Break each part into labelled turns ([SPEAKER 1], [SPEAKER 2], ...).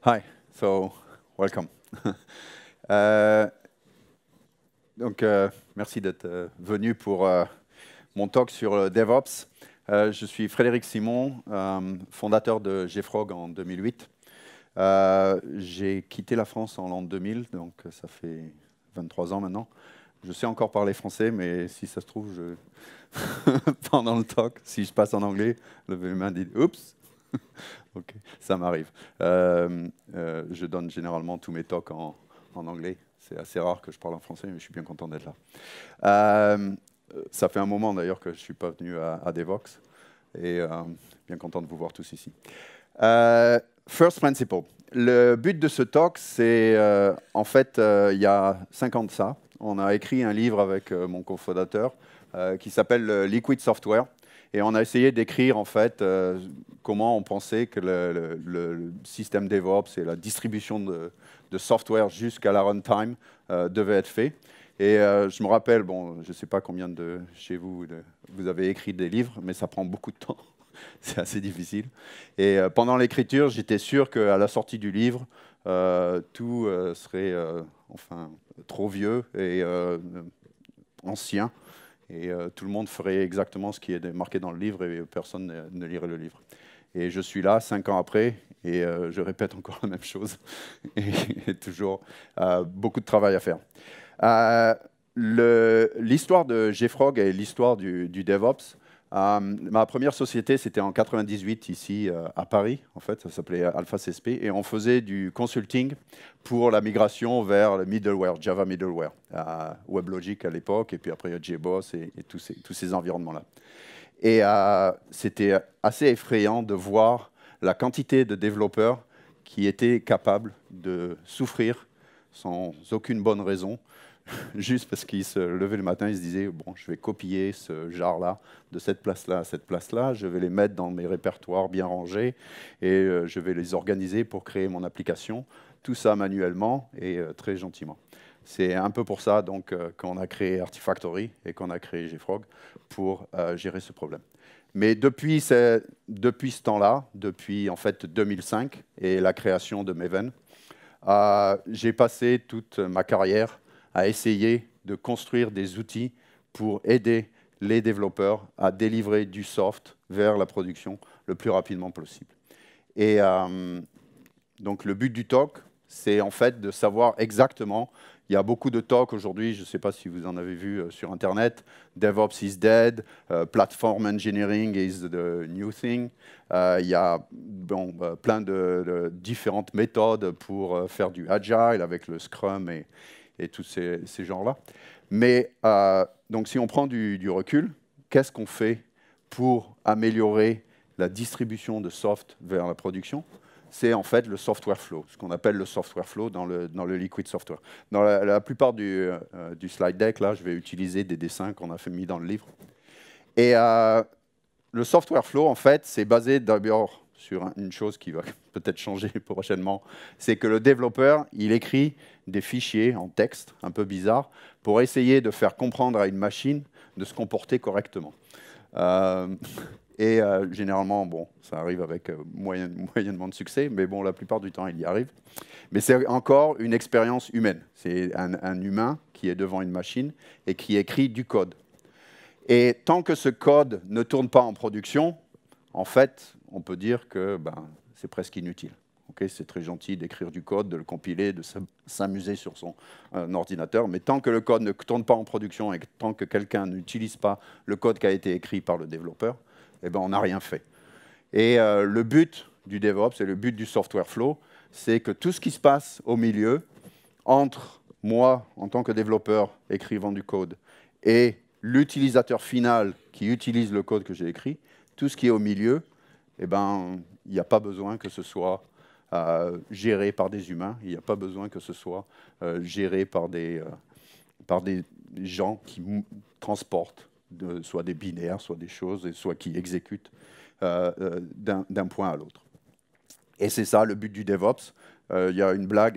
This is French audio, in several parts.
[SPEAKER 1] Hi, so welcome. Euh, merci d'être venu pour mon talk sur le DevOps. Je suis Frédéric Simon, fondateur de JFrog en 2008. J'ai quitté la France en l'an 2000, donc ça fait 23 ans maintenant. Je sais encore parler français, mais si ça se trouve, pendant le talk, si je passe en anglais, levez les mains et dites « Oups ». Ok, ça m'arrive. Je donne généralement tous mes talks en anglais. C'est assez rare que je parle en français, mais je suis bien content d'être là. Ça fait un moment d'ailleurs que je ne suis pas venu à Devoxx et bien content de vous voir tous ici. First Principle. Le but de ce talk, c'est en fait, il y a 5 ans de ça, on a écrit un livre avec mon cofondateur qui s'appelle Liquid Software. Et on a essayé d'écrire en fait comment on pensait que le système DevOps et la distribution de software jusqu'à la runtime devait être fait. Et je me rappelle, bon, je ne sais pas combien de chez vous vous avez écrit des livres, mais ça prend beaucoup de temps. C'est assez difficile. Et pendant l'écriture, j'étais sûr qu'à la sortie du livre, tout serait enfin trop vieux et ancien. Et tout le monde ferait exactement ce qui est marqué dans le livre et personne ne lirait le livre. Et je suis là 5 ans après et je répète encore la même chose. Et toujours beaucoup de travail à faire. L'histoire de JFrog et l'histoire du DevOps. Ma première société, c'était en 98 ici à Paris. En fait, ça s'appelait Alpha CSP. Et on faisait du consulting pour la migration vers le middleware, Java middleware, WebLogic à l'époque, et puis après JBoss et tous ces environnements-là. Et c'était assez effrayant de voir la quantité de développeurs qui étaient capables de souffrir sans aucune bonne raison, juste parce qu'ils se levaient le matin, ils se disaient bon, je vais copier ce jar-là de cette place-là à cette place-là, je vais les mettre dans mes répertoires bien rangés et je vais les organiser pour créer mon application. Tout ça manuellement et très gentiment. C'est un peu pour ça donc qu'on a créé Artifactory et qu'on a créé JFrog pour gérer ce problème. Mais depuis ce temps-là, depuis en fait 2005 et la création de Maven, j'ai passé toute ma carrière à essayer de construire des outils pour aider les développeurs à délivrer du soft vers la production le plus rapidement possible. Et donc le but du talk, c'est en fait de savoir exactement, il y a beaucoup de talks aujourd'hui, je ne sais pas si vous en avez vu sur Internet, DevOps is dead, Platform Engineering is the new thing. Il y a plein de différentes méthodes pour faire du Agile avec le Scrum et tous ces genres-là. Mais donc si on prend du recul, qu'est-ce qu'on fait pour améliorer la distribution de soft vers la production? C'est en fait le software flow, ce qu'on appelle le software flow dans le liquid software. Dans la plupart du slide deck, là, je vais utiliser des dessins qu'on a mis dans le livre. Et le software flow, en fait, c'est basé d'abord sur une chose qui va peut-être changer prochainement, c'est que le développeur, il écrit des fichiers en texte un peu bizarres pour essayer de faire comprendre à une machine de se comporter correctement. Et généralement, bon, ça arrive avec moyennement de succès, mais bon, la plupart du temps, il y arrive. Mais c'est encore une expérience humaine. C'est un humain qui est devant une machine et qui écrit du code. Et tant que ce code ne tourne pas en production, en fait, on peut dire que c'est presque inutile. Okay, c'est très gentil d'écrire du code, de le compiler, de s'amuser sur son ordinateur, mais tant que le code ne tourne pas en production et tant que quelqu'un n'utilise pas le code qui a été écrit par le développeur, eh ben, on n'a rien fait. Et le but du DevOps et le but du software flow, c'est que tout ce qui se passe au milieu, entre moi, en tant que développeur écrivant du code, et l'utilisateur final qui utilise le code que j'ai écrit, tout ce qui est au milieu, eh ben, il n'y a pas besoin que ce soit géré par des humains, il n'y a pas besoin que ce soit géré par des gens qui transportent soit des binaires, soit des choses, soit qui exécutent d'un point à l'autre. Et c'est ça le but du DevOps. Il y a une blague,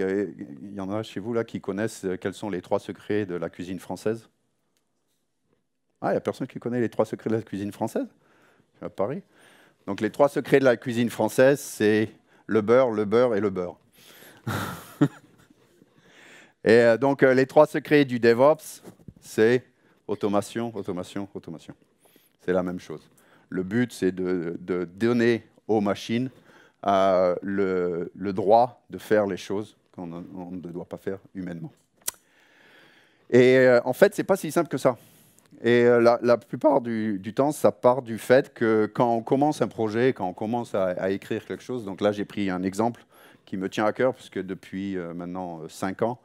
[SPEAKER 1] il y en a chez vous là qui connaissent quels sont les 3 secrets de la cuisine française? Ah, il n'y a personne qui connaît les 3 secrets de la cuisine française? À Paris. Donc les 3 secrets de la cuisine française, c'est le beurre et le beurre. Et donc, les 3 secrets du DevOps, c'est automation, automation, automation. C'est la même chose. Le but, c'est de donner aux machines le droit de faire les choses qu'on ne doit pas faire humainement. Et en fait, ce n'est pas si simple que ça. Et la plupart du temps, ça part du fait que quand on commence un projet, quand on commence à écrire quelque chose, donc là j'ai pris un exemple qui me tient à cœur, puisque depuis maintenant 5 ans,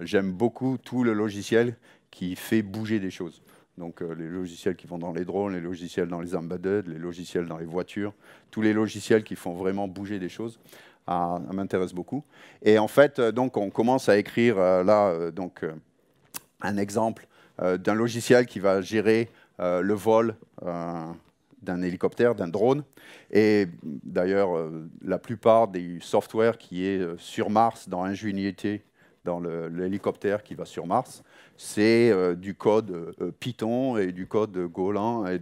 [SPEAKER 1] j'aime beaucoup tout le logiciel qui fait bouger des choses. Donc les logiciels qui vont dans les drones, les logiciels dans les embedded, les logiciels dans les voitures, tous les logiciels qui font vraiment bouger des choses, m'intéressent beaucoup. Et en fait, donc on commence à écrire un exemple d'un logiciel qui va gérer le vol d'un hélicoptère, d'un drone. Et d'ailleurs, la plupart des softwares qui est sur Mars, dans Ingenuity, dans l'hélicoptère qui va sur Mars, c'est du code Python et du code Golang et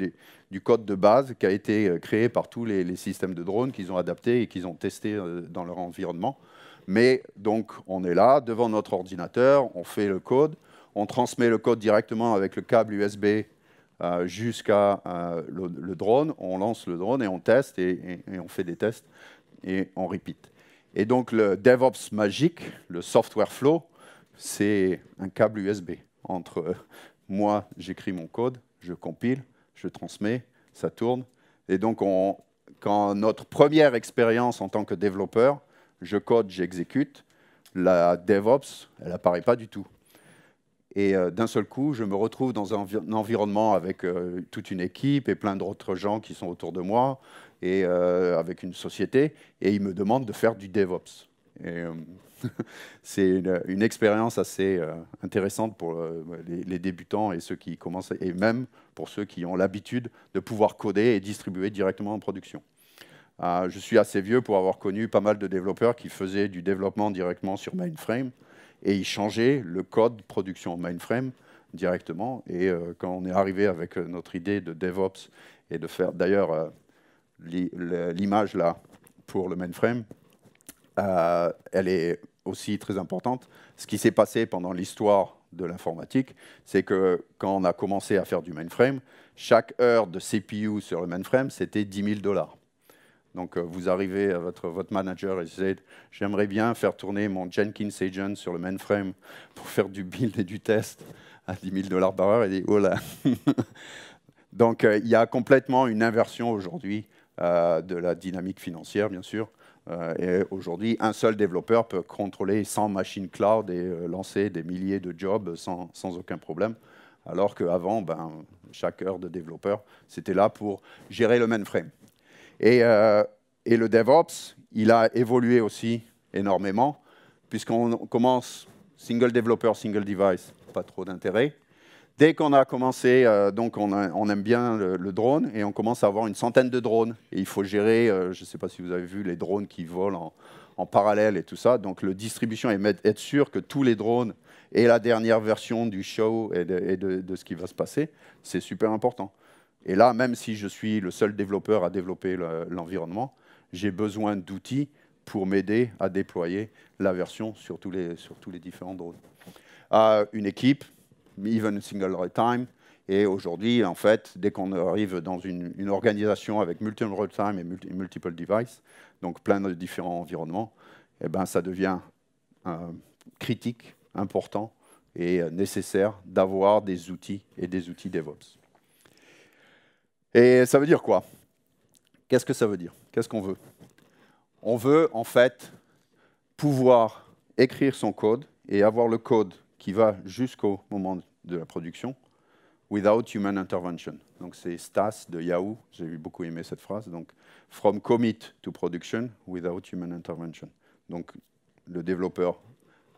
[SPEAKER 1] du code de base qui a été créé par tous les systèmes de drones qu'ils ont adaptés et qu'ils ont testés dans leur environnement. Mais donc, on est là, devant notre ordinateur, on fait le code, on transmet le code directement avec le câble USB jusqu'à le drone, on lance le drone et on teste et on fait des tests et on repeat. Et donc le DevOps magique, le software flow, c'est un câble USB entre moi, j'écris mon code, je compile, je transmets, ça tourne. Et donc quand notre première expérience en tant que développeur, je code, j'exécute, la DevOps, elle n'apparaît pas du tout. Et d'un seul coup, je me retrouve dans un environnement avec toute une équipe et plein d'autres gens qui sont autour de moi, et avec une société, et ils me demandent de faire du DevOps. C'est une expérience assez intéressante pour les débutants et ceux qui commencent, et même pour ceux qui ont l'habitude de pouvoir coder et distribuer directement en production. Je suis assez vieux pour avoir connu pas mal de développeurs qui faisaient du développement directement sur mainframe, et ils changeaient le code production mainframe directement. Et quand on est arrivé avec notre idée de DevOps et de faire, d'ailleurs, l'image là pour le mainframe, elle est aussi très importante. Ce qui s'est passé pendant l'histoire de l'informatique, c'est que quand on a commencé à faire du mainframe, chaque heure de CPU sur le mainframe, c'était 10 000 $. Donc, vous arrivez à votre manager et vous dites « J'aimerais bien faire tourner mon Jenkins Agent sur le mainframe pour faire du build et du test à 10 000 $ par heure. » Il dit « Oh là !» Donc, il y a complètement une inversion aujourd'hui de la dynamique financière, bien sûr. Et aujourd'hui, un seul développeur peut contrôler 100 machines cloud et lancer des milliers de jobs sans aucun problème. Alors qu'avant, chaque heure de développeur, c'était là pour gérer le mainframe. Et le DevOps, il a évolué aussi énormément, puisqu'on commence single developer, single device, pas trop d'intérêt. Dès qu'on a commencé, donc on aime bien le drone, et on commence à avoir une centaine de drones. Et il faut gérer, je ne sais pas si vous avez vu les drones qui volent en parallèle et tout ça. Donc la distribution et être sûr que tous les drones aient la dernière version du show et de ce qui va se passer, c'est super important. Et là, même si je suis le seul développeur à développer l'environnement, j'ai besoin d'outils pour m'aider à déployer la version sur tous les différents drones. Une équipe, even single runtime, et aujourd'hui, en fait, dès qu'on arrive dans une organisation avec multiple runtime et multiple devices, donc plein de différents environnements, eh ben, ça devient critique, important et nécessaire d'avoir des outils et des outils DevOps. Et ça veut dire quoi? Qu'est-ce que ça veut dire? Qu'est-ce qu'on veut? On veut, en fait, pouvoir écrire son code et avoir le code qui va jusqu'au moment de la production without human intervention. Donc, c'est Stas de Yahoo. J'ai beaucoup aimé cette phrase. Donc, from commit to production without human intervention. Donc, le développeur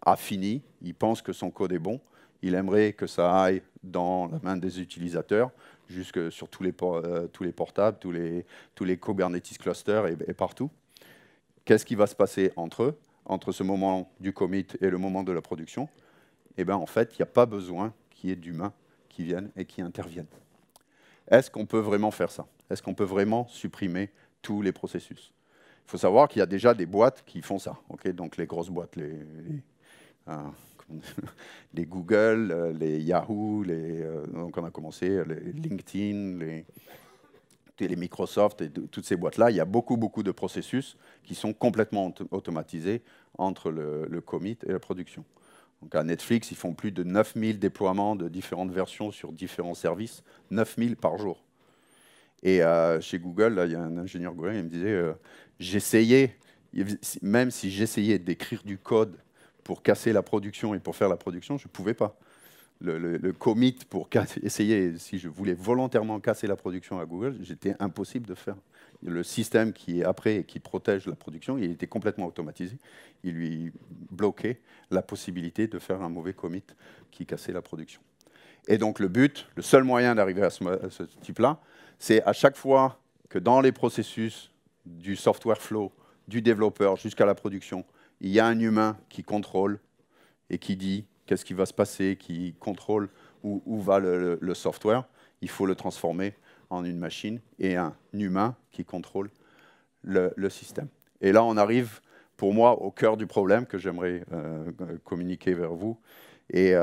[SPEAKER 1] a fini. Il pense que son code est bon. Il aimerait que ça aille dans la main des utilisateurs, jusque sur tous les portables, tous les Kubernetes clusters et partout. Qu'est-ce qui va se passer entre ce moment du commit et le moment de la production? Eh bien, en fait, il n'y a pas besoin qu'il y ait d'humains qui viennent et qui interviennent. Est-ce qu'on peut vraiment faire ça? Est-ce qu'on peut vraiment supprimer tous les processus? Il faut savoir qu'il y a déjà des boîtes qui font ça. Okay, donc les grosses boîtes, les Google, les Yahoo, donc on a commencé, les LinkedIn, les Microsoft et toutes ces boîtes-là. Il y a beaucoup de processus qui sont complètement automatisés entre le commit et la production. Donc à Netflix, ils font plus de 9000 déploiements de différentes versions sur différents services, 9000 par jour. Et chez Google, là, il y a un ingénieur Google, il me disait, j'essayais, même si j'essayais d'écrire du code pour casser la production et pour faire la production, je ne pouvais pas. Le commit pour essayer, si je voulais volontairement casser la production à Google, j'étais impossible de faire. Le système qui est après et qui protège la production, il était complètement automatisé. Il lui bloquait la possibilité de faire un mauvais commit qui cassait la production. Et donc le but, le seul moyen d'arriver à ce type-là, c'est à chaque fois que dans les processus du software flow, du développeur jusqu'à la production, il y a un humain qui contrôle et qui dit qu'est-ce qui va se passer, qui contrôle où va le software, il faut le transformer en une machine et un humain qui contrôle le système. Et là, on arrive, pour moi, au cœur du problème que j'aimerais communiquer vers vous et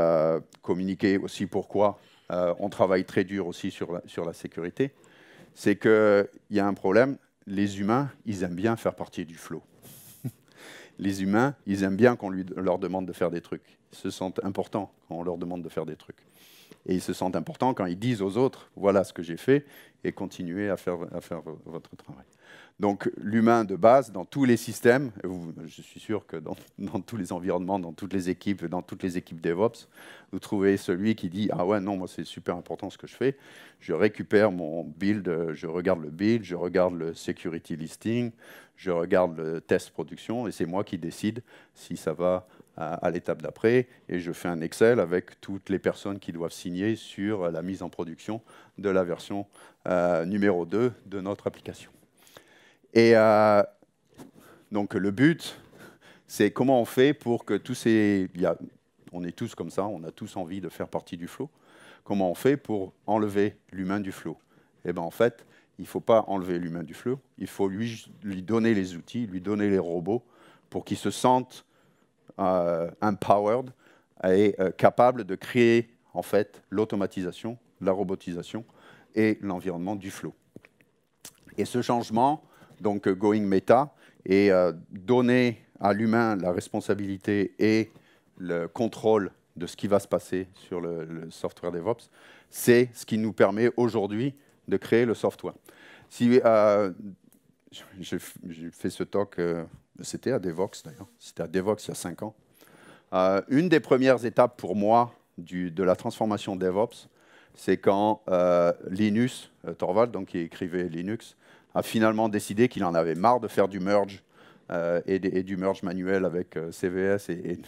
[SPEAKER 1] communiquer aussi pourquoi on travaille très dur aussi sur la sécurité. C'est qu'il y a un problème, les humains, ils aiment bien faire partie du flow. Les humains, ils aiment bien qu'on leur demande de faire des trucs. Ils se sentent importants quand on leur demande de faire des trucs. Et ils se sentent importants quand ils disent aux autres, voilà ce que j'ai fait, et continuez à faire votre travail. Donc l'humain de base, dans tous les systèmes, je suis sûr que dans tous les environnements, dans toutes les équipes DevOps, vous trouvez celui qui dit « Ah ouais, non, moi c'est super important ce que je fais. Je récupère mon build, je regarde le build, je regarde le security listing, je regarde le test production, et c'est moi qui décide si ça va à l'étape d'après, et je fais un Excel avec toutes les personnes qui doivent signer sur la mise en production de la version numéro 2 de notre application. » Et donc le but, c'est comment on fait pour que tous ces... on est tous comme ça, on a tous envie de faire partie du flow. Comment on fait pour enlever l'humain du flow? Eh bien en fait, il ne faut pas enlever l'humain du flow, il faut lui donner les outils, lui donner les robots pour qu'il se sente empowered et capable de créer en fait l'automatisation, la robotisation et l'environnement du flow. Et ce changement, donc going meta, et donner à l'humain la responsabilité et le contrôle de ce qui va se passer sur le software DevOps, c'est ce qui nous permet aujourd'hui de créer le software. Si j'ai fait ce talk, c'était à Devoxx d'ailleurs, c'était à Devoxx il y a 5 ans. Une des premières étapes pour moi de la transformation DevOps, c'est quand Linus Torvald, donc qui écrivait Linux, a finalement décidé qu'il en avait marre de faire du merge et du merge manuel avec CVS et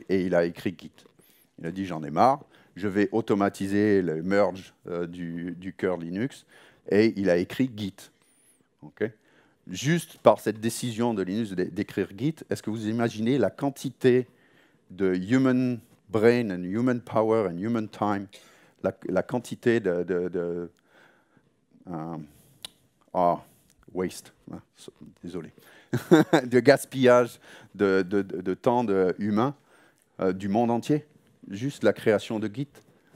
[SPEAKER 1] il a écrit Git. Il a dit j'en ai marre, je vais automatiser le merge du cœur Linux et il a écrit Git. Okay. Juste par cette décision de Linus d'écrire Git, est-ce que vous imaginez la quantité de human brain and human power and human time, la quantité waste, désolé, de gaspillage de temps humain du monde entier? Juste la création de Git,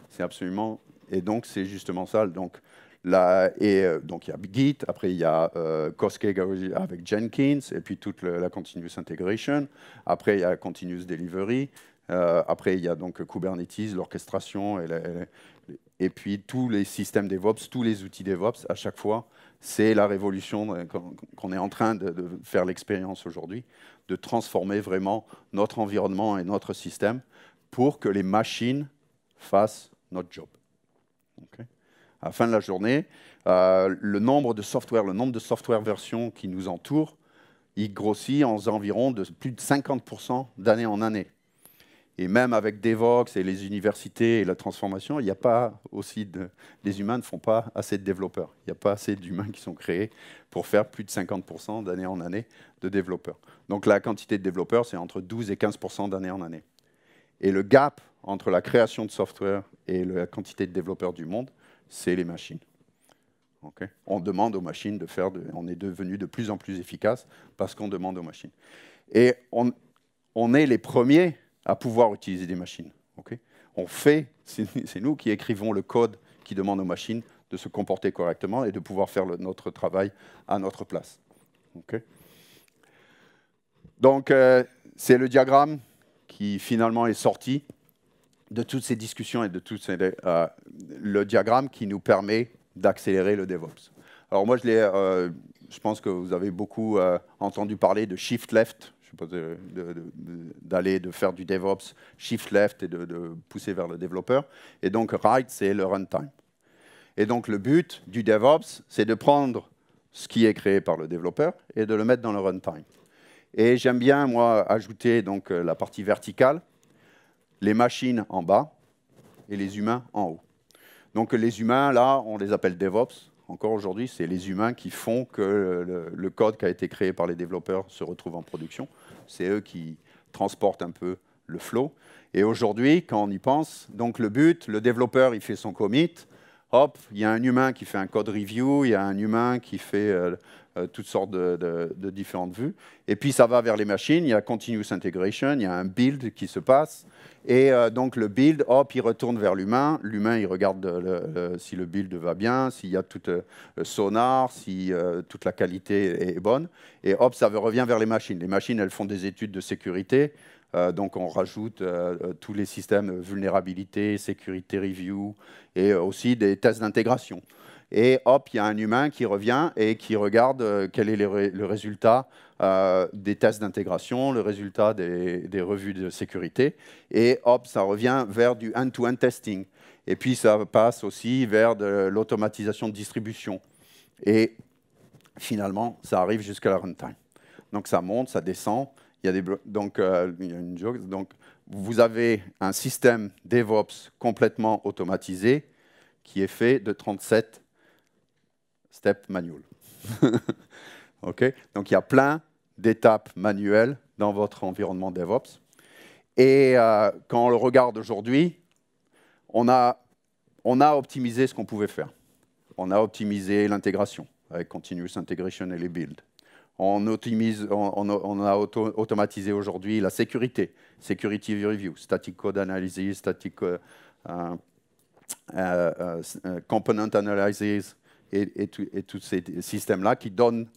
[SPEAKER 1] c'est absolument... Et donc, c'est justement ça. Donc, donc il y a Git, après il y a Koskeg avec Jenkins, et puis toute la continuous integration. Après, il y a continuous delivery. Après, il y a donc Kubernetes, l'orchestration, et puis tous les systèmes DevOps, tous les outils DevOps, à chaque fois, c'est la révolution qu'on est en train de faire l'expérience aujourd'hui, de transformer vraiment notre environnement et notre système pour que les machines fassent notre job. Okay. À la fin de la journée, le nombre de software versions qui nous entourent, il grossit en environ de plus de 50% d'année en année. Et même avec Devoxx et les universités et la transformation, il n'y a pas aussi les humains ne font pas assez de développeurs. Il n'y a pas assez d'humains qui sont créés pour faire plus de 50% d'année en année de développeurs. Donc la quantité de développeurs, c'est entre 12 et 15% d'année en année. Et le gap entre la création de software et la quantité de développeurs du monde, c'est les machines. Okay. On demande aux machines de faire, on est devenu de plus en plus efficace parce qu'on demande aux machines. Et on est les premiers à pouvoir utiliser des machines. Okay. C'est nous qui écrivons le code qui demande aux machines de se comporter correctement et de pouvoir faire notre travail à notre place. Okay. Donc, c'est le diagramme qui finalement est sorti de toutes ces discussions et de le diagramme qui nous permet d'accélérer le DevOps. Alors moi, je pense que vous avez beaucoup entendu parler de shift left, je sais pas, de faire du DevOps shift left et de pousser vers le développeur. Et donc right, c'est le runtime. Et donc le but du DevOps, c'est de prendre ce qui est créé par le développeur et de le mettre dans le runtime. Et j'aime bien, moi, ajouter donc la partie verticale, les machines en bas et les humains en haut. Donc les humains, là, on les appelle DevOps. Encore aujourd'hui, c'est les humains qui font que le code qui a été créé par les développeurs se retrouve en production. C'est eux qui transportent un peu le flow. Et aujourd'hui, quand on y pense, donc le but, le développeur, il fait son commit. Hop, il y a un humain qui fait un code review, il y a un humain qui fait toutes sortes de différentes vues. Et puis, ça va vers les machines, il y a continuous integration, il y a un build qui se passe. Et donc, le build, hop, il retourne vers l'humain. L'humain, il regarde si le build va bien, s'il y a tout le sonar, si toute la qualité est bonne. Et hop, ça revient vers les machines. Les machines, elles font des études de sécurité. Donc, on rajoute tous les systèmes vulnérabilité, sécurité review et aussi des tests d'intégration. Et hop, il y a un humain qui revient et qui regarde quel est le résultat des tests d'intégration, le résultat des revues de sécurité. Et hop, ça revient vers du end-to-end testing. Et puis, ça passe aussi vers de l'automatisation de distribution. Et finalement, ça arrive jusqu'à la runtime. Donc, ça monte, ça descend. Il y a donc, il y a une joke. Donc, vous avez un système DevOps complètement automatisé qui est fait de 37 steps manuels. Okay. Donc, il y a plein d'étapes manuelles dans votre environnement DevOps. Et quand on le regarde aujourd'hui, on a optimisé ce qu'on pouvait faire. On a optimisé l'intégration avec Continuous Integration et les builds. On a automatisé aujourd'hui la sécurité, Security Review, Static Code Analysis, Static Component Analysis et tous ces systèmes-là qui donnent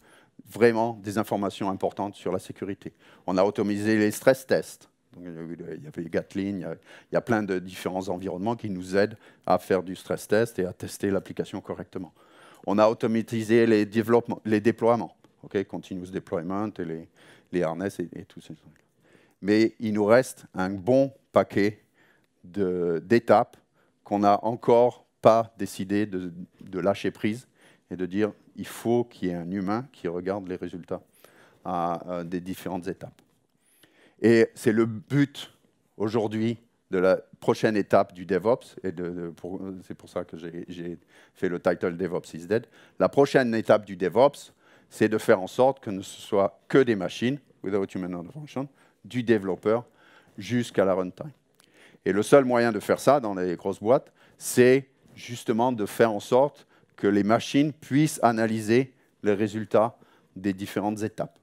[SPEAKER 1] vraiment des informations importantes sur la sécurité. On a automatisé les stress tests. Donc, il y avait Gatling, il y a plein de différents environnements qui nous aident à faire du stress test et à tester l'application correctement. On a automatisé les déploiements. Okay, continuous deployment et les harness et tous ces trucs. Mais il nous reste un bon paquet d'étapes qu'on n'a encore pas décidé de lâcher prise et de dire il faut qu'il y ait un humain qui regarde les résultats des différentes étapes. Et c'est le but aujourd'hui de la prochaine étape du DevOps, et c'est pour ça que j'ai fait le title DevOps is Dead. La prochaine étape du DevOps, c'est de faire en sorte que ce soit que des machines, without human intervention, du développeur jusqu'à la runtime. Et le seul moyen de faire ça dans les grosses boîtes, c'est justement de faire en sorte que les machines puissent analyser les résultats des différentes étapes.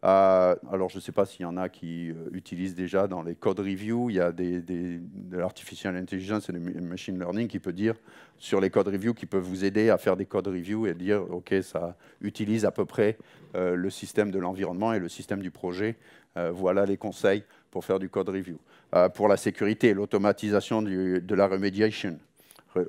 [SPEAKER 1] Alors, je ne sais pas s'il y en a qui utilisent déjà dans les code reviews, il y a de l'artificial intelligence et du machine learning qui peut dire, sur les code reviews, qui peuvent vous aider à faire des code reviews et dire, OK, ça utilise à peu près le système de l'environnement et le système du projet. Voilà les conseils pour faire du code review. Pour la sécurité, l'automatisation de la remediation,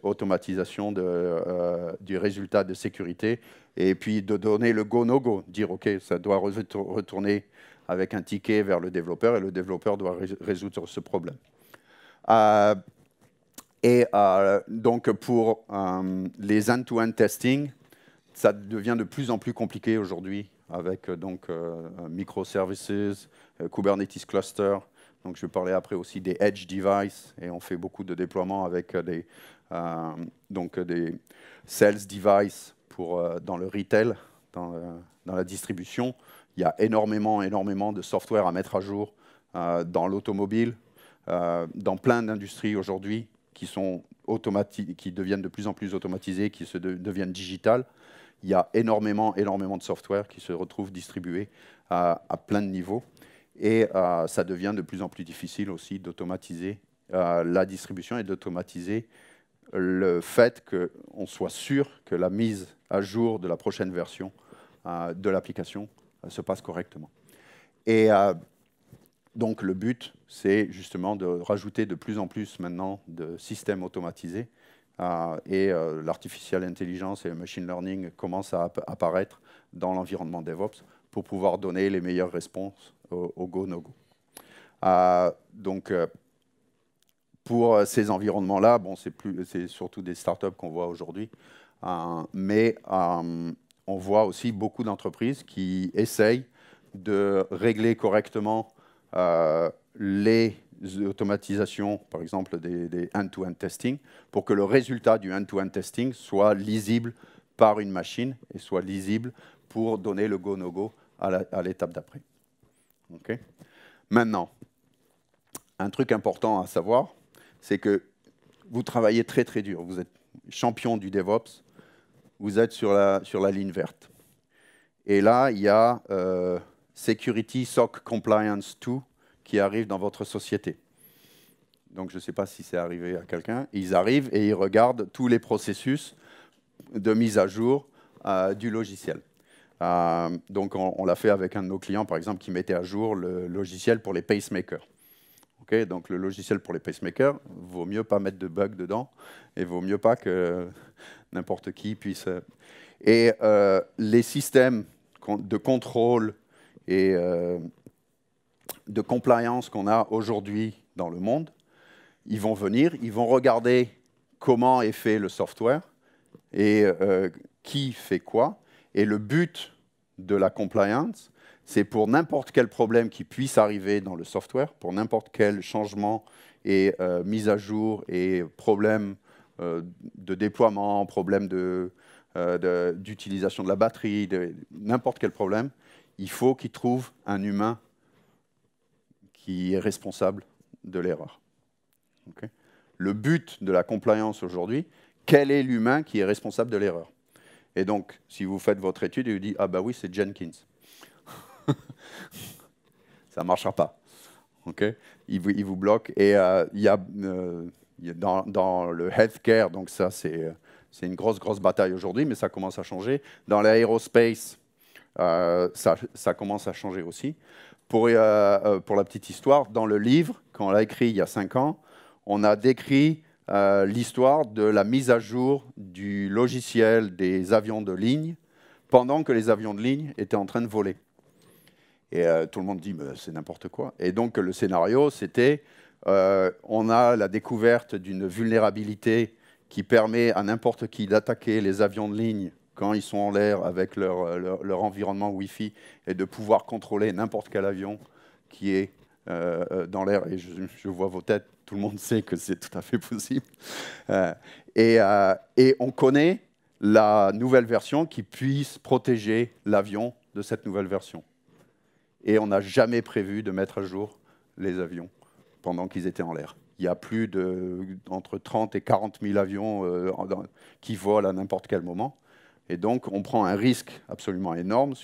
[SPEAKER 1] automatisation du résultat de sécurité, et puis de donner le go-no-go, dire OK, ça doit retourner avec un ticket vers le développeur, et le développeur doit résoudre ce problème. Donc pour les end-to-end testing, ça devient de plus en plus compliqué aujourd'hui avec microservices, Kubernetes cluster. Donc je vais parler après aussi des edge devices, et on fait beaucoup de déploiements avec des sales devices dans le retail, dans la distribution. Il y a énormément de software à mettre à jour dans l'automobile, dans plein d'industries aujourd'hui. qui deviennent de plus en plus automatisées, qui deviennent digitales, il y a énormément de software qui se retrouve distribué à plein de niveaux. Et ça devient de plus en plus difficile aussi d'automatiser la distribution et d'automatiser le fait qu'on soit sûr que la mise à jour de la prochaine version de l'application se passe correctement. Et donc le but, c'est justement de rajouter de plus en plus maintenant de systèmes automatisés. Et l'artificial intelligence et le machine learning commencent à apparaître dans l'environnement DevOps pour pouvoir donner les meilleures réponses au go, no-go. Donc, pour ces environnements-là, bon, c'est surtout des startups qu'on voit aujourd'hui, mais on voit aussi beaucoup d'entreprises qui essayent de régler correctement les automatisations, par exemple des end-to-end testing, pour que le résultat du end-to-end testing soit lisible par une machine et soit lisible pour donner le go, no-go à l'étape d'après. Okay. Maintenant, un truc important à savoir, c'est que vous travaillez très très dur. Vous êtes champion du DevOps, vous êtes sur la ligne verte. Et là, il y a Security SOC Compliance 2 qui arrive dans votre société. Donc, je ne sais pas si c'est arrivé à quelqu'un. Ils arrivent et ils regardent tous les processus de mise à jour du logiciel. Donc, on l'a fait avec un de nos clients, par exemple, qui mettait à jour le logiciel pour les pacemakers. Okay, donc, le logiciel pour les pacemakers, vaut mieux pas mettre de bugs dedans et vaut mieux pas que n'importe qui puisse... Et les systèmes de contrôle et de compliance qu'on a aujourd'hui dans le monde, ils vont venir, ils vont regarder comment est fait le software et qui fait quoi. Et le but de la compliance, c'est pour n'importe quel problème qui puisse arriver dans le software, pour n'importe quel changement et mise à jour et problème de déploiement, problème d'utilisation de la batterie, n'importe quel problème, il faut qu'il trouve un humain qui est responsable de l'erreur. Okay. Le but de la compliance aujourd'hui, quel est l'humain qui est responsable de l'erreur? Et donc, si vous faites votre étude, il vous dit « Ah bah oui, c'est Jenkins ». Ça ne marchera pas. Okay. Il vous bloque. Et il y a dans le healthcare, donc ça c'est une grosse bataille aujourd'hui, mais ça commence à changer. Dans l'aérospace, ça commence à changer aussi. Pour la petite histoire, dans le livre, quand on l'a écrit il y a 5 ans, on a décrit l'histoire de la mise à jour du logiciel des avions de ligne pendant que les avions de ligne étaient en train de voler. Et tout le monde dit, c'est n'importe quoi. Et donc, le scénario, c'était, on a la découverte d'une vulnérabilité qui permet à n'importe qui d'attaquer les avions de ligne quand ils sont en l'air avec leur environnement Wi-Fi et de pouvoir contrôler n'importe quel avion qui est dans l'air. Et je vois vos têtes, tout le monde sait que c'est tout à fait possible. Et on connaît la nouvelle version qui puisse protéger l'avion de cette nouvelle version. Et on n'a jamais prévu de mettre à jour les avions pendant qu'ils étaient en l'air. Il y a plus entre 30 et 40 000 avions qui volent à n'importe quel moment. Et donc, on prend un risque absolument énorme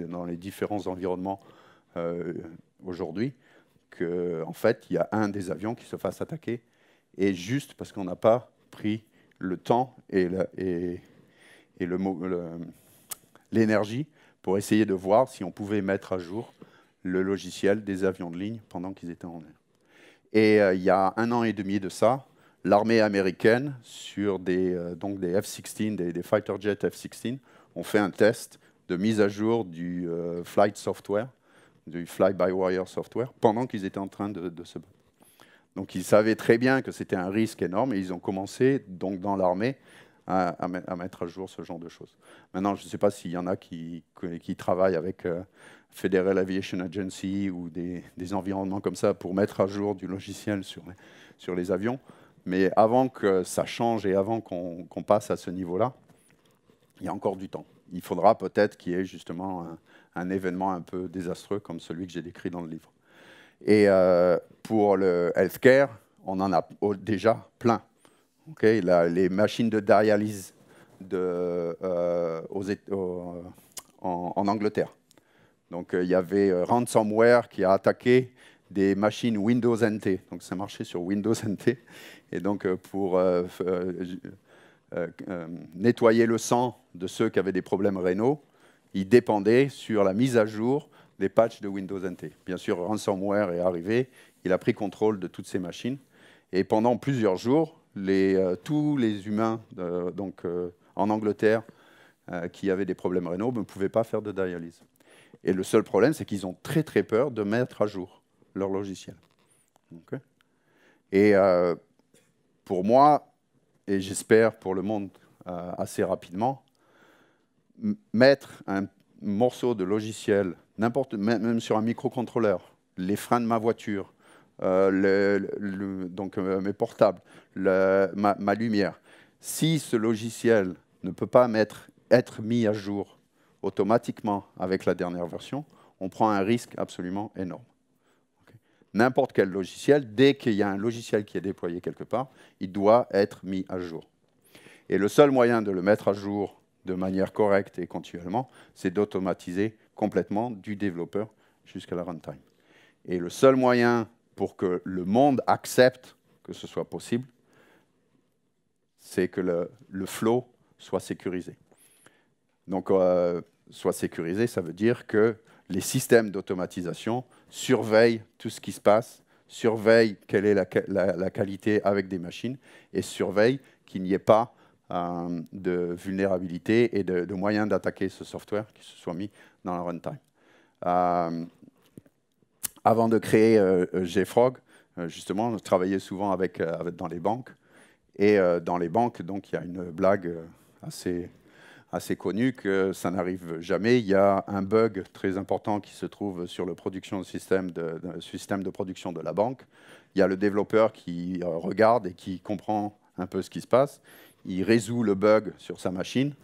[SPEAKER 1] dans les différents environnements aujourd'hui, qu'en fait, il y a un des avions qui se fasse attaquer, et juste parce qu'on n'a pas pris le temps et l'énergie pour essayer de voir si on pouvait mettre à jour le logiciel des avions de ligne pendant qu'ils étaient en l'air. Et il y a 1 an et demi de ça, l'armée américaine, sur des F-16, des fighter jets F-16, ont fait un test de mise à jour du flight software, du fly-by-wire software, pendant qu'ils étaient en train de se battre. Donc ils savaient très bien que c'était un risque énorme et ils ont commencé donc, dans l'armée à mettre à jour ce genre de choses. Maintenant, je ne sais pas s'il y en a qui travaillent avec Federal Aviation Agency ou des environnements comme ça pour mettre à jour du logiciel sur les avions. Mais avant que ça change et avant qu'on passe à ce niveau-là, il y a encore du temps. Il faudra peut-être qu'il y ait justement un événement un peu désastreux comme celui que j'ai décrit dans le livre. Et pour le healthcare, on en a déjà plein. Okay, les machines de dialyse en Angleterre. Donc, il y avait ransomware qui a attaqué des machines Windows NT. Donc, ça marchait sur Windows NT. Et donc, pour nettoyer le sang de ceux qui avaient des problèmes rénaux, ils dépendaient sur la mise à jour des patchs de Windows NT. Bien sûr, ransomware est arrivé. Il a pris contrôle de toutes ces machines. Et pendant plusieurs jours, tous les humains en Angleterre qui avaient des problèmes rénaux ne pouvaient pas faire de dialyse. Et le seul problème, c'est qu'ils ont très très peur de mettre à jour leur logiciel. Okay. Et pour moi, et j'espère pour le monde assez rapidement, mettre un morceau de logiciel, même sur un microcontrôleur, les freins de ma voiture, mes portables, ma lumière, si ce logiciel ne peut pas être mis à jour automatiquement avec la dernière version, on prend un risque absolument énorme. Okay. N'importe quel logiciel, dès qu'il y a un logiciel qui est déployé quelque part, il doit être mis à jour. Et le seul moyen de le mettre à jour de manière correcte et continuellement, c'est d'automatiser complètement du développeur jusqu'à la runtime. Et le seul moyen pour que le monde accepte que ce soit possible, c'est que le flow soit sécurisé. Donc, soit sécurisé, ça veut dire que les systèmes d'automatisation surveillent tout ce qui se passe, surveillent quelle est la qualité avec des machines et surveillent qu'il n'y ait pas de vulnérabilité et de moyens d'attaquer ce software qui se soit mis dans la runtime. Avant de créer JFrog, justement, je travaillais souvent dans les banques. Et dans les banques, donc, il y a une blague assez connue que ça n'arrive jamais. Il y a un bug très important qui se trouve sur le système de production de la banque. Il y a le développeur qui regarde et qui comprend un peu ce qui se passe. Il résout le bug sur sa machine.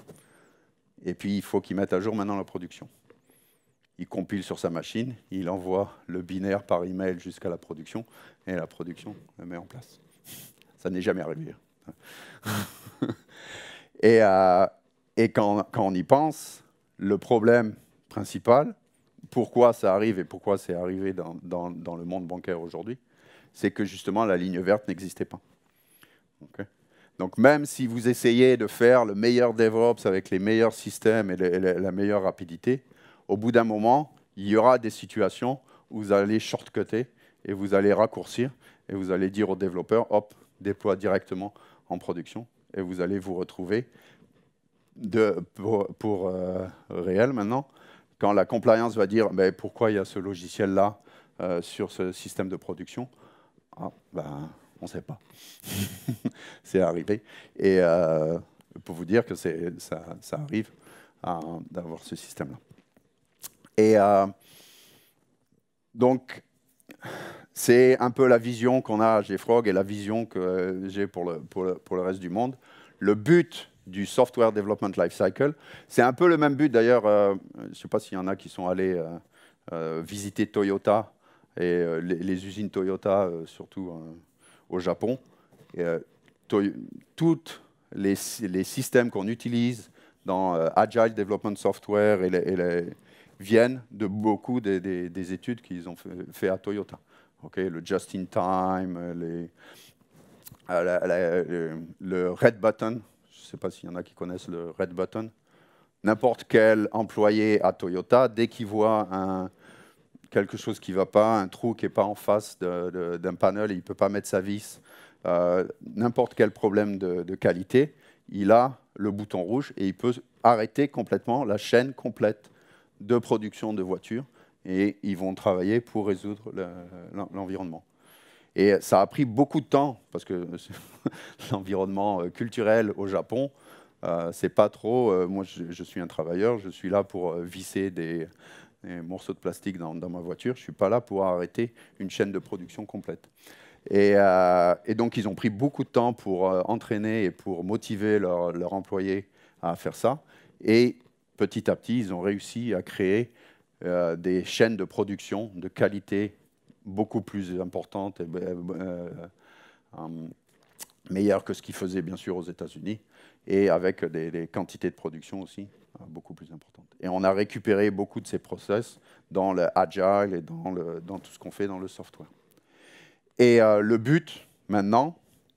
[SPEAKER 1] Et puis, il faut qu'il mette à jour maintenant la production. Il compile sur sa machine, il envoie le binaire par email jusqu'à la production, et la production le met en place. Ça n'est jamais arrivé. Et quand on y pense, le problème principal, pourquoi ça arrive et pourquoi c'est arrivé dans le monde bancaire aujourd'hui, c'est que justement la ligne verte n'existait pas. Okay. Donc même si vous essayez de faire le meilleur DevOps avec les meilleurs systèmes et la meilleure rapidité, au bout d'un moment, il y aura des situations où vous allez shortcutter et vous allez raccourcir et vous allez dire aux développeurs, hop, déploie directement en production et vous allez vous retrouver pour réel maintenant, quand la compliance va dire ben, pourquoi il y a ce logiciel-là sur ce système de production, on ne sait pas. C'est arrivé. Et pour vous dire que ça arrive d'avoir ce système-là. Et donc, c'est un peu la vision qu'on a à JFrog et la vision que j'ai pour le reste du monde. Le but du Software Development Lifecycle, c'est un peu le même but d'ailleurs, je ne sais pas s'il y en a qui sont allés visiter Toyota et les usines Toyota, surtout au Japon. Tous les systèmes qu'on utilise dans Agile Development Software viennent de beaucoup des études qu'ils ont fait à Toyota. Okay, le just-in-time, le red button, je ne sais pas s'il y en a qui connaissent le red button. N'importe quel employé à Toyota, dès qu'il voit quelque chose qui ne va pas, un trou qui n'est pas en face d'un panel et il ne peut pas mettre sa vis, n'importe quel problème de qualité, il a le bouton rouge et il peut arrêter complètement la chaîne complète de production de voitures et ils vont travailler pour résoudre l'environnement. Et ça a pris beaucoup de temps parce que l'environnement culturel au Japon, c'est pas trop. Moi, je suis un travailleur, je suis là pour visser des morceaux de plastique dans ma voiture. Je suis pas là pour arrêter une chaîne de production complète. Et donc, ils ont pris beaucoup de temps pour entraîner et pour motiver leurs employés à faire ça. Et petit à petit, ils ont réussi à créer des chaînes de production de qualité beaucoup plus importantes, meilleur que ce qu'ils faisaient bien sûr aux États-Unis, et avec des quantités de production aussi beaucoup plus importantes. Et on a récupéré beaucoup de ces process dans le Agile et dans tout ce qu'on fait dans le software. Et le but, maintenant,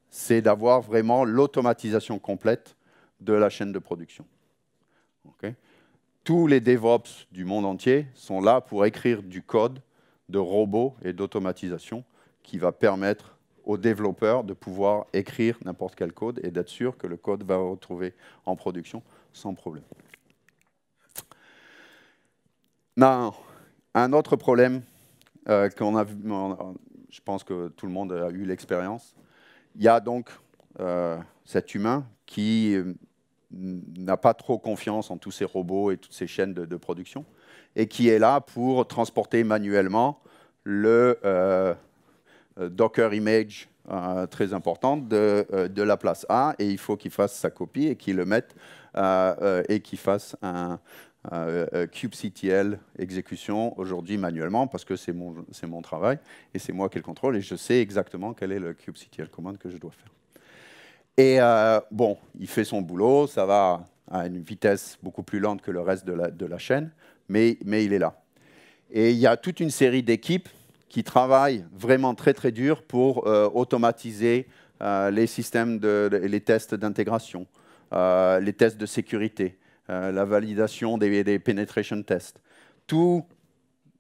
[SPEAKER 1] c'est d'avoir vraiment l'automatisation complète de la chaîne de production. Okay. Tous les DevOps du monde entier sont là pour écrire du code de robots et d'automatisation qui va permettre aux développeurs de pouvoir écrire n'importe quel code et d'être sûr que le code va retrouver en production sans problème. Non, un autre problème qu'on a vu, je pense que tout le monde a eu l'expérience, il y a donc cet humain qui n'a pas trop confiance en tous ces robots et toutes ces chaînes de production et qui est là pour transporter manuellement le Docker image très importante de la place A, et il faut qu'il fasse sa copie et qu'il le mette et qu'il fasse un kubectl exécution aujourd'hui manuellement, parce que c'est mon travail et c'est moi qui le contrôle et je sais exactement quel est le kubectl command que je dois faire. Et bon, il fait son boulot, ça va à une vitesse beaucoup plus lente que le reste de la chaîne, mais il est là. Et il y a toute une série d'équipes qui travaillent vraiment très très dur pour automatiser les systèmes, les tests d'intégration, les tests de sécurité, la validation des penetration tests. Toutes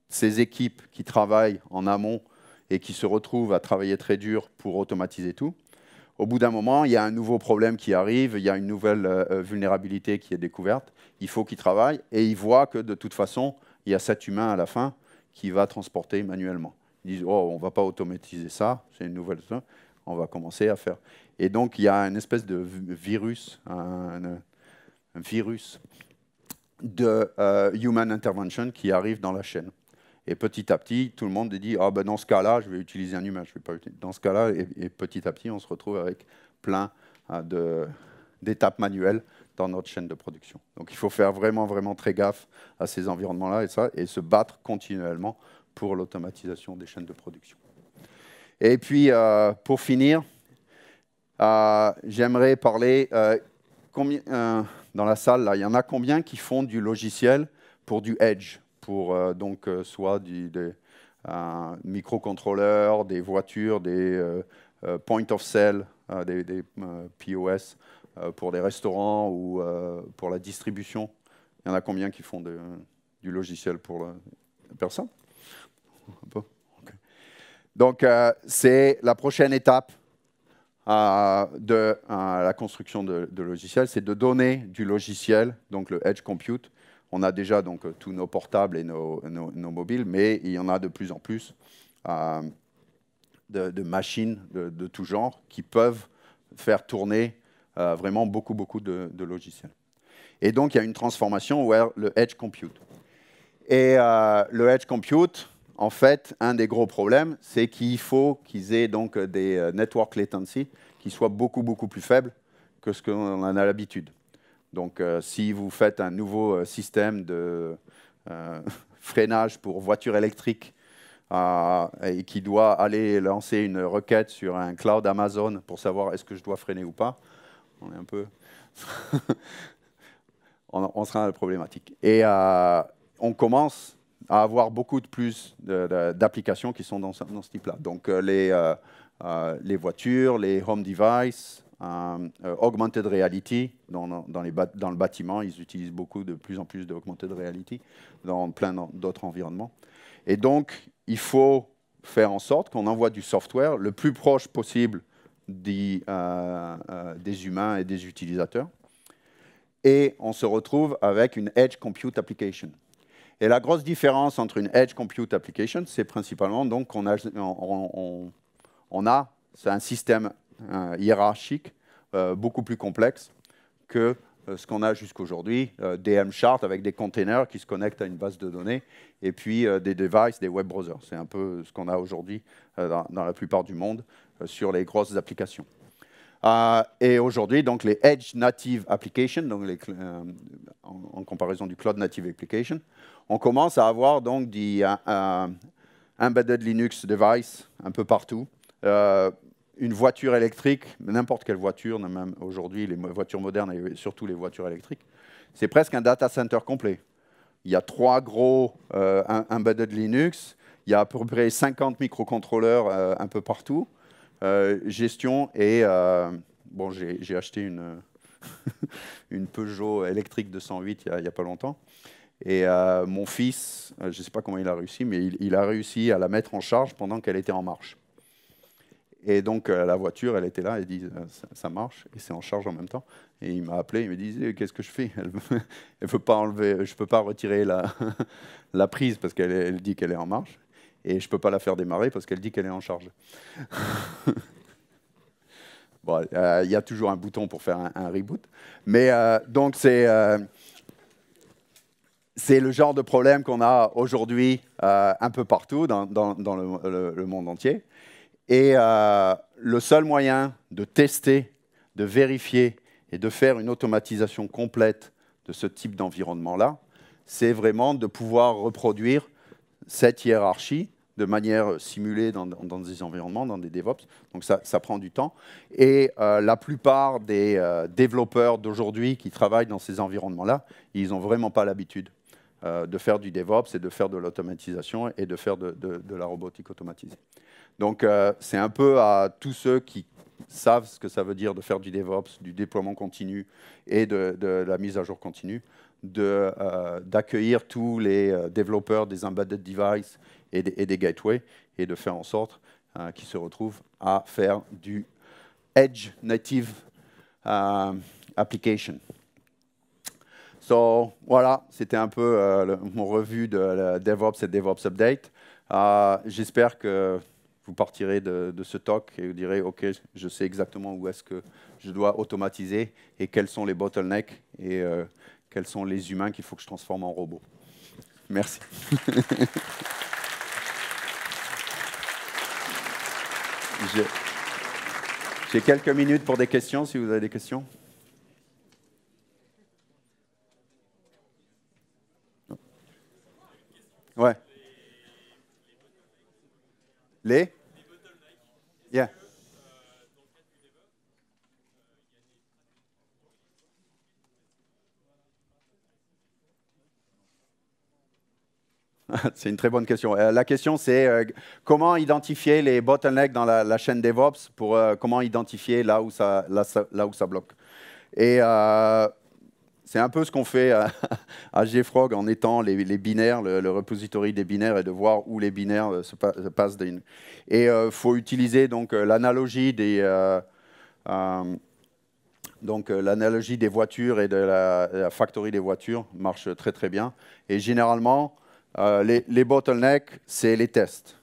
[SPEAKER 1] ces équipes qui travaillent en amont et qui se retrouvent à travailler très dur pour automatiser tout, au bout d'un moment, il y a un nouveau problème qui arrive, il y a une nouvelle vulnérabilité qui est découverte, il faut qu'ils travaillent et ils voient que de toute façon, il y a cet humain à la fin qui va transporter manuellement. Ils disent, oh, on ne va pas automatiser ça, c'est une nouvelle chose, on va commencer à faire. Et donc, il y a une espèce de virus, un virus de human intervention qui arrive dans la chaîne. Et petit à petit, tout le monde dit, ah ben dans ce cas-là, je vais utiliser un humain. Je vais pas utiliser. Dans ce cas-là, et petit à petit, on se retrouve avec plein d'étapes manuelles dans notre chaîne de production. Donc il faut faire vraiment, vraiment très gaffe à ces environnements-là et se battre continuellement pour l'automatisation des chaînes de production. Et puis, pour finir, j'aimerais parler, dans la salle, là, il y en a combien qui font du logiciel pour du Edge, pour soit des microcontrôleurs, des voitures, des point of sale, des POS pour des restaurants ou pour la distribution. Il y en a combien qui font du logiciel pour la personne? Okay. Donc, c'est la prochaine étape de la construction de logiciels, c'est de donner du logiciel, donc le Edge Compute. On a déjà donc tous nos portables et nos mobiles, mais il y en a de plus en plus de machines de tout genre qui peuvent faire tourner vraiment beaucoup de logiciels. Et donc, il y a une transformation vers le Edge Compute. Et le Edge Compute, en fait, un des gros problèmes, c'est qu'il faut qu'ils aient donc des network latency qui soient beaucoup plus faibles que ce qu'on en a l'habitude. Donc, si vous faites un nouveau système de freinage pour voiture électrique et qui doit aller lancer une requête sur un cloud Amazon pour savoir est-ce que je dois freiner ou pas, on est un peu... on sera dans la problématique. Et on commence à avoir beaucoup plus d'applications qui sont dans ce type-là. Donc, les voitures, les home devices, augmented reality, dans le bâtiment, ils utilisent de plus en plus d'augmented reality dans plein d'autres environnements. Et donc, il faut faire en sorte qu'on envoie du software le plus proche possible des humains et des utilisateurs. Et on se retrouve avec une Edge Compute Application. Et la grosse différence entre une Edge Compute Application, c'est principalement donc qu'on a c'est un système hiérarchique beaucoup plus complexe que ce qu'on a jusqu'aujourd'hui, des M-Chart avec des containers qui se connectent à une base de données, et puis des devices, des web browsers. C'est un peu ce qu'on a aujourd'hui dans la plupart du monde sur les grosses applications. Et aujourd'hui, donc les Edge Native Applications, donc en comparaison du Cloud Native Application, on commence à avoir donc des embedded Linux devices un peu partout. une voiture électrique, n'importe quelle voiture, même aujourd'hui les voitures modernes et surtout les voitures électriques, c'est presque un data center complet. Il y a 3 gros embedded Linux, il y a à peu près 50 microcontrôleurs un peu partout, gestion et bon, j'ai acheté une Peugeot électrique 208 il n'y a pas longtemps. Et mon fils, je ne sais pas comment il a réussi, mais il a réussi à la mettre en charge pendant qu'elle était en marche. Et donc, la voiture, elle était là, elle dit ça marche, et c'est en charge en même temps. Et il m'a appelé, il me disait qu'est-ce que je fais? Elle veut pas enlever, je ne peux pas retirer la prise parce qu'elle dit qu'elle est en marche, et je ne peux pas la faire démarrer parce qu'elle dit qu'elle est en charge. Bon, il y a toujours un bouton pour faire un reboot. Mais donc, c'est le genre de problème qu'on a aujourd'hui un peu partout dans le monde entier. Et le seul moyen de tester, de vérifier et de faire une automatisation complète de ce type d'environnement-là, c'est vraiment de pouvoir reproduire cette hiérarchie de manière simulée dans des environnements, dans des DevOps. Donc ça prend du temps. Et la plupart des développeurs d'aujourd'hui qui travaillent dans ces environnements-là, ils n'ont vraiment pas l'habitude de faire du DevOps et de faire de l'automatisation et de faire de la robotique automatisée. Donc, c'est un peu à tous ceux qui savent ce que ça veut dire de faire du DevOps, du déploiement continu et de la mise à jour continue, d'accueillir tous les développeurs des embedded devices et des gateways et de faire en sorte qu'ils se retrouvent à faire du Edge Native Application. So, voilà, c'était un peu mon revue de la DevOps et DevOps Update. J'espère que vous partirez de ce talk et vous direz, OK, je sais exactement où est-ce que je dois automatiser et quels sont les bottlenecks et quels sont les humains qu'il faut que je transforme en robots. Merci. J'ai quelques minutes pour des questions, si vous avez des questions. Ouais. Les Yeah. C'est une très bonne question. La question, c'est comment identifier les bottlenecks dans la chaîne DevOps pour comment identifier là où ça bloque. Et c'est un peu ce qu'on fait à JFrog en étant les binaires, le repository des binaires et de voir où les binaires se passent. Et il faut utiliser donc l'analogie l'analogie des voitures et de la factory des voitures marche très très bien. Et généralement, les bottlenecks, c'est les tests.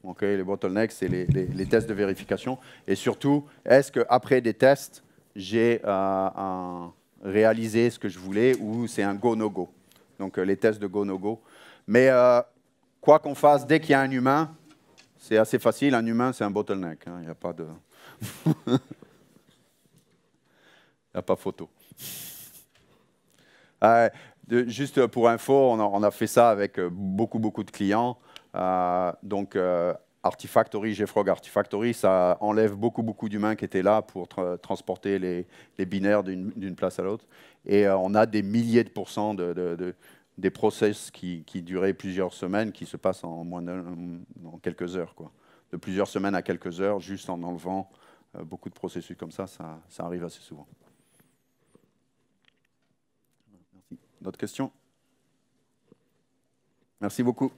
[SPEAKER 1] Okay, les bottlenecks, c'est les tests de vérification. Et surtout, est-ce qu'après des tests, j'ai réalisé ce que je voulais ou c'est un go-no-go? Donc, les tests de go-no-go. Mais quoi qu'on fasse, dès qu'il y a un humain, c'est assez facile. Un humain, c'est un bottleneck. Il n'y a pas de... Il n'y a pas photo. Juste pour info, on a fait ça avec beaucoup de clients. Donc, Artifactory, JFrog Artifactory, ça enlève beaucoup d'humains qui étaient là pour transporter les binaires d'une place à l'autre. Et on a des milliers de pourcents des process qui duraient plusieurs semaines qui se passent en quelques heures, quoi. De plusieurs semaines à quelques heures, juste en enlevant beaucoup de processus comme ça arrive assez souvent. D'autres questions? Merci beaucoup.